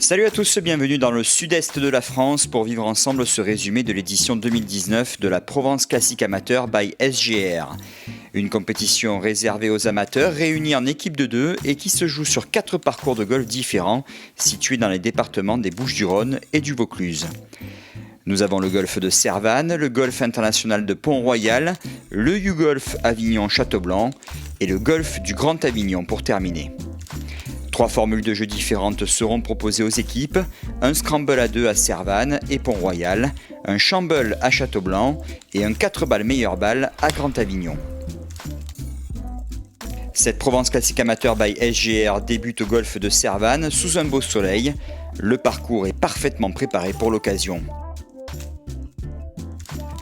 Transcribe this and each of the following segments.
Salut à tous, bienvenue dans le sud-est de la France pour vivre ensemble ce résumé de l'édition 2019 de la Provence Classique Amateur by SGR. Une compétition réservée aux amateurs réunis en équipe de 2 et qui se joue sur 4 parcours de golf différents situés dans les départements des Bouches-du-Rhône et du Vaucluse. Nous avons le golf de Servanne, le golf international de Pont-Royal, le U-Golf Avignon-Châteaublanc et le golf du Grand Avignon pour terminer. 3 formules de jeu différentes seront proposées aux équipes, un scramble à 2 à Servanne et Pont-Royal, un shamble à Châteaublanc et un 4 balles meilleure balle à Grand Avignon. Cette Provence Classique Amateur by SGR débute au golf de Servanne sous un beau soleil. Le parcours est parfaitement préparé pour l'occasion.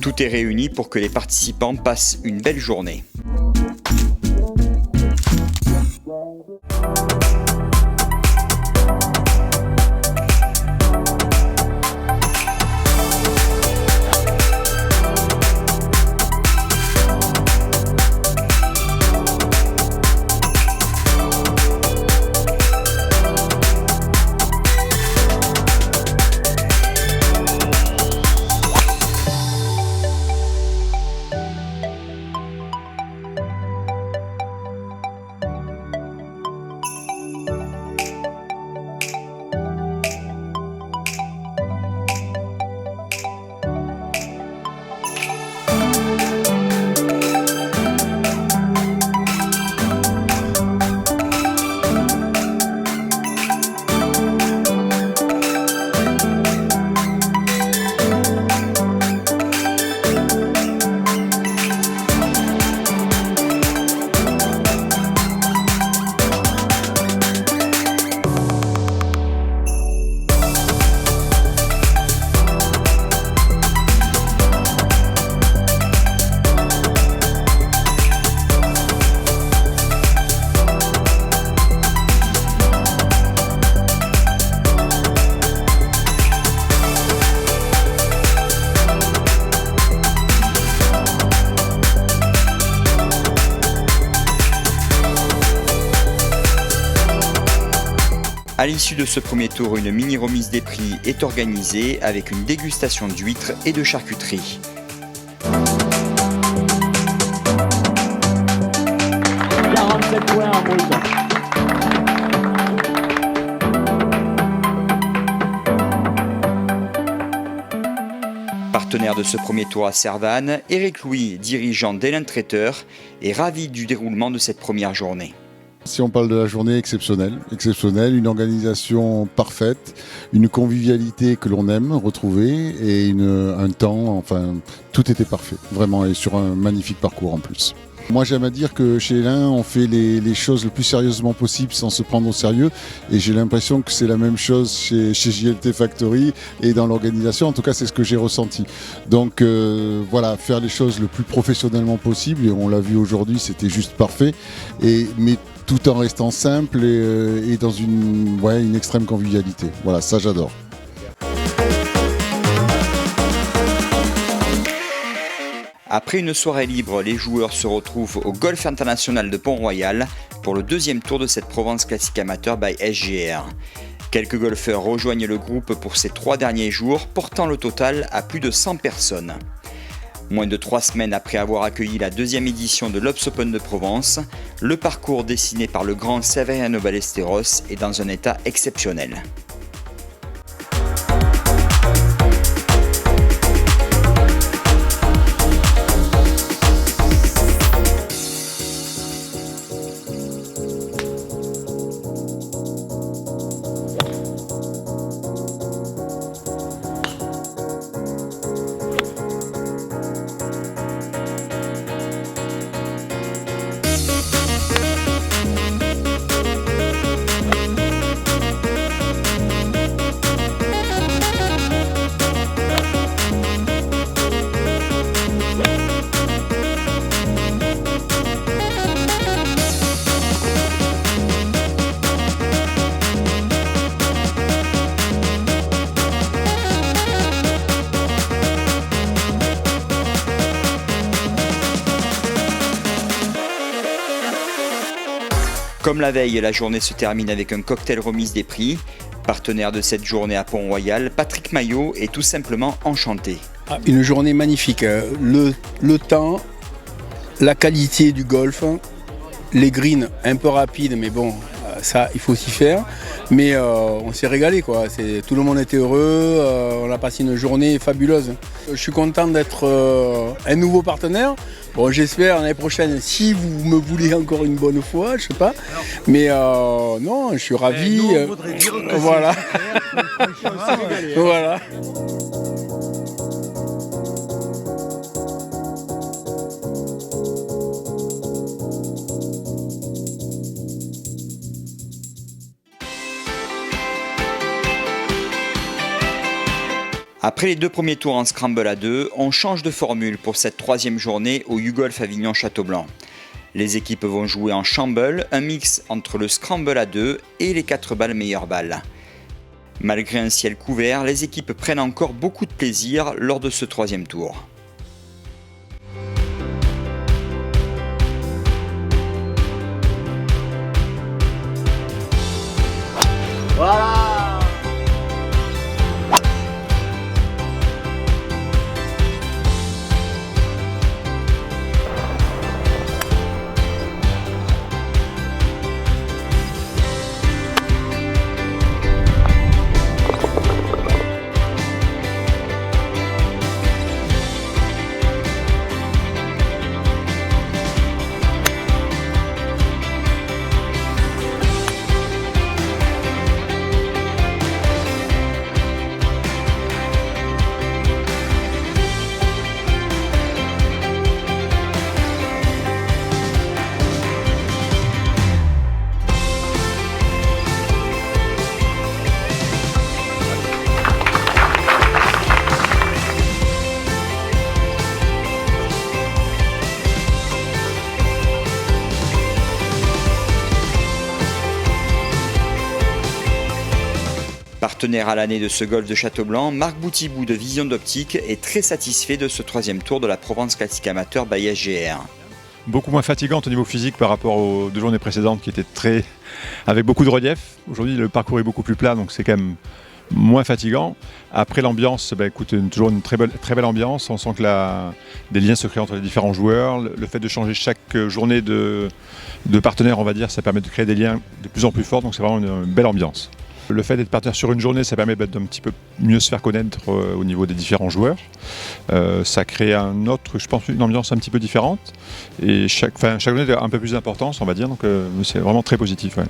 Tout est réuni pour que les participants passent une belle journée. À l'issue de ce premier tour, une mini remise des prix est organisée avec une dégustation d'huîtres et de charcuterie. Partenaire de ce premier tour à Servanne, Éric Louis, dirigeant d'Hélène Traiteur, est ravi du déroulement de cette première journée. Si on parle de la journée exceptionnelle, une organisation parfaite, une convivialité que l'on aime retrouver et un temps, enfin tout était parfait, vraiment, et sur un magnifique parcours en plus. Moi j'aime à dire que chez Hélène on fait les choses le plus sérieusement possible sans se prendre au sérieux, et j'ai l'impression que c'est la même chose chez JLT Factory et dans l'organisation, en tout cas c'est ce que j'ai ressenti. Donc voilà, faire les choses le plus professionnellement possible, et on l'a vu aujourd'hui, c'était juste parfait, mais tout en restant simple et dans une extrême convivialité. Voilà, ça j'adore. Après une soirée libre, les joueurs se retrouvent au Golf International de Pont-Royal pour le deuxième tour de cette Provence Classique Amateur by SGR. Quelques golfeurs rejoignent le groupe pour ces 3 derniers jours, portant le total à plus de 100 personnes. Moins de 3 semaines après avoir accueilli la 2e édition de l'Obs Open de Provence, le parcours dessiné par le grand Severiano Ballesteros est dans un état exceptionnel. Comme la veille, la journée se termine avec un cocktail remise des prix. Partenaire de cette journée à Pont-Royal, Patrick Maillot est tout simplement enchanté. Une journée magnifique. Le temps, la qualité du golf, les greens un peu rapides, mais bon, ça il faut s'y faire. Mais on s'est régalé, quoi. Tout le monde était heureux, on a passé une journée fabuleuse. Je suis content d'être un nouveau partenaire. Bon, j'espère l'année prochaine, si vous me voulez encore une bonne fois, je sais pas. Mais non, je suis ravi. Nous, on voudrait dire que voilà. Voilà. Après les 2 premiers tours en scramble à 2, on change de formule pour cette 3e journée au YouGolf Avignon-Châteaublanc. Les équipes vont jouer en shamble, un mix entre le scramble à 2 et les 4 balles meilleures balles. Malgré un ciel couvert, les équipes prennent encore beaucoup de plaisir lors de ce 3e tour. Voilà. Partenaire à l'année de ce golf de Châteaublanc, Marc Boutibou de Vision d'Optique est très satisfait de ce 3e tour de la Provence Classique Amateur by SGR. Beaucoup moins fatigante au niveau physique par rapport aux 2 journées précédentes qui étaient avec beaucoup de relief. Aujourd'hui, le parcours est beaucoup plus plat, donc c'est quand même moins fatigant. Après l'ambiance, toujours une très belle ambiance. On sent que des liens se créent entre les différents joueurs. Le fait de changer chaque journée de partenaire, on va dire, ça permet de créer des liens de plus en plus forts, donc c'est vraiment une belle ambiance. Le fait d'être partenaire sur une journée, ça permet d'un petit peu mieux se faire connaître au niveau des différents joueurs. Ça crée je pense, une ambiance un petit peu différente. Et chaque journée a un peu plus d'importance, on va dire. Donc c'est vraiment très positif. Ouais.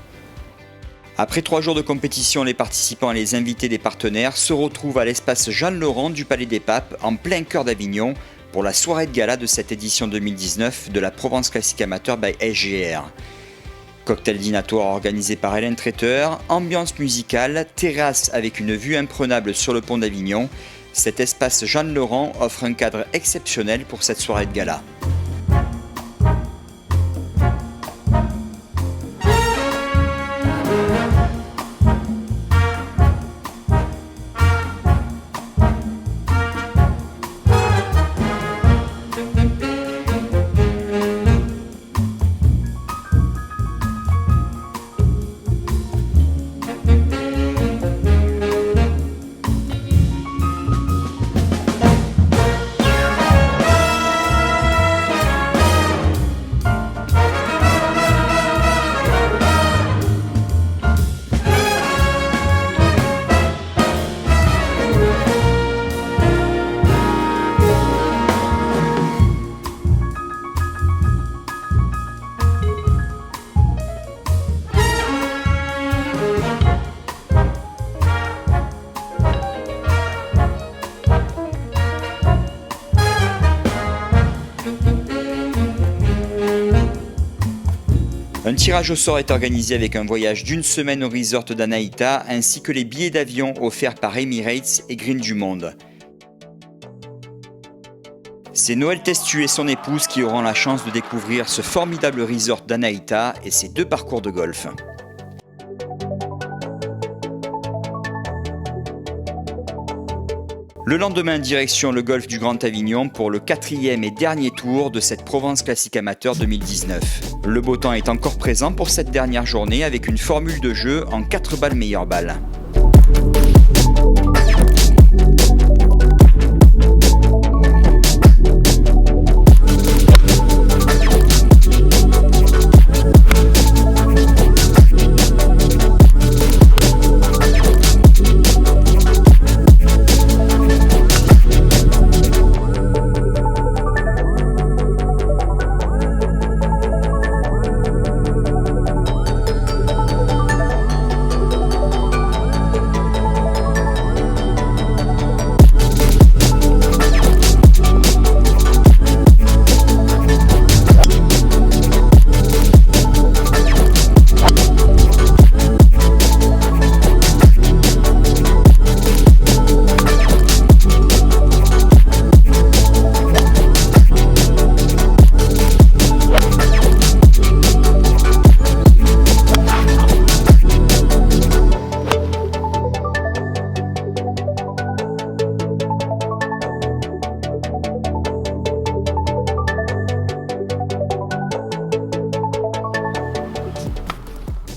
Après 3 jours de compétition, les participants et les invités des partenaires se retrouvent à l'espace Jeanne-Laurent du Palais des Papes, en plein cœur d'Avignon, pour la soirée de gala de cette édition 2019 de la Provence Classique Amateur by SGR. Cocktail dînatoire organisé par Hélène Traiteur, ambiance musicale, terrasse avec une vue imprenable sur le pont d'Avignon. Cet espace Jeanne-Laurent offre un cadre exceptionnel pour cette soirée de gala. Un tirage au sort est organisé avec un voyage d'1 semaine au resort d'Anaïta ainsi que les billets d'avion offerts par Emirates et Green du Monde. C'est Noël Testu et son épouse qui auront la chance de découvrir ce formidable resort d'Anaïta et ses 2 parcours de golf. Le lendemain, direction le golf du Grand Avignon pour le 4e et dernier tour de cette Provence Classique Amateur 2019. Le beau temps est encore présent pour cette dernière journée avec une formule de jeu en 4 balles meilleures balles.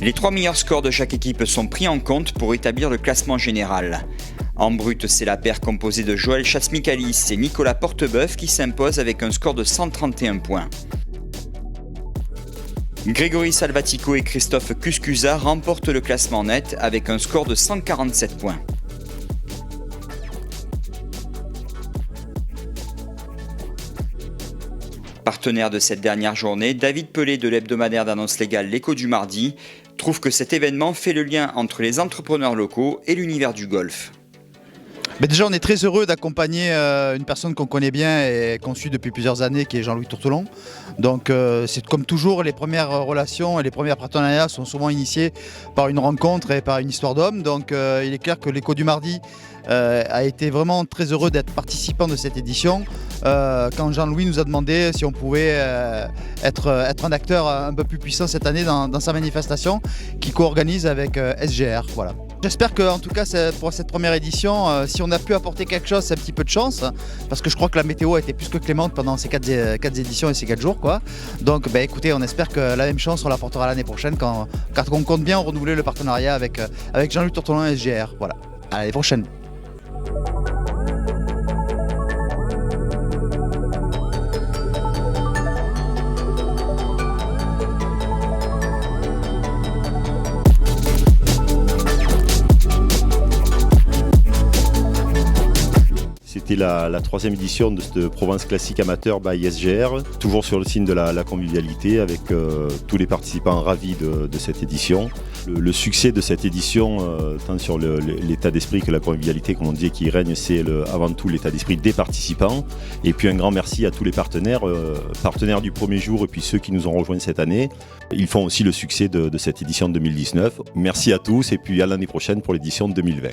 Les 3 meilleurs scores de chaque équipe sont pris en compte pour établir le classement général. En brut, c'est la paire composée de Joël Chassmichalis et Nicolas Porteboeuf qui s'impose avec un score de 131 points. Grégory Salvatico et Christophe Cuscusa remportent le classement net avec un score de 147 points. Partenaire de cette dernière journée, David Pelé de l'hebdomadaire d'annonce légale L'Écho du Mardi trouve que cet événement fait le lien entre les entrepreneurs locaux et l'univers du golf. Mais déjà, on est très heureux d'accompagner une personne qu'on connaît bien et qu'on suit depuis plusieurs années, qui est Jean-Louis Tourtelon. Donc, c'est comme toujours, les premières relations et les premiers partenariats sont souvent initiés par une rencontre et par une histoire d'homme. Donc, il est clair que l'Écho du Mardi a été vraiment très heureux d'être participant de cette édition. Quand Jean-Louis nous a demandé si on pouvait être un acteur un peu plus puissant cette année dans sa manifestation qu'il co-organise avec SGR. Voilà. J'espère qu'en tout cas pour cette première édition, si on a pu apporter quelque chose, c'est un petit peu de chance, parce que je crois que la météo a été plus que clémente pendant ces 4 éditions et ces 4 jours, quoi. Donc écoutez, on espère que la même chance on l'apportera l'année prochaine quand on compte bien renouveler le partenariat avec Jean-Louis Tourtelon et SGR. Voilà. À l'année prochaine. C'était la 3e édition de cette Provence Classique Amateur by SGR, toujours sur le signe de la convivialité avec tous les participants ravis de cette édition. Le succès de cette édition, tant sur l'état d'esprit que la convivialité, comme on dit, qui règne, c'est avant tout l'état d'esprit des participants. Et puis un grand merci à tous les partenaires du premier jour et puis ceux qui nous ont rejoints cette année. Ils font aussi le succès de cette édition 2019. Merci à tous et puis à l'année prochaine pour l'édition 2020.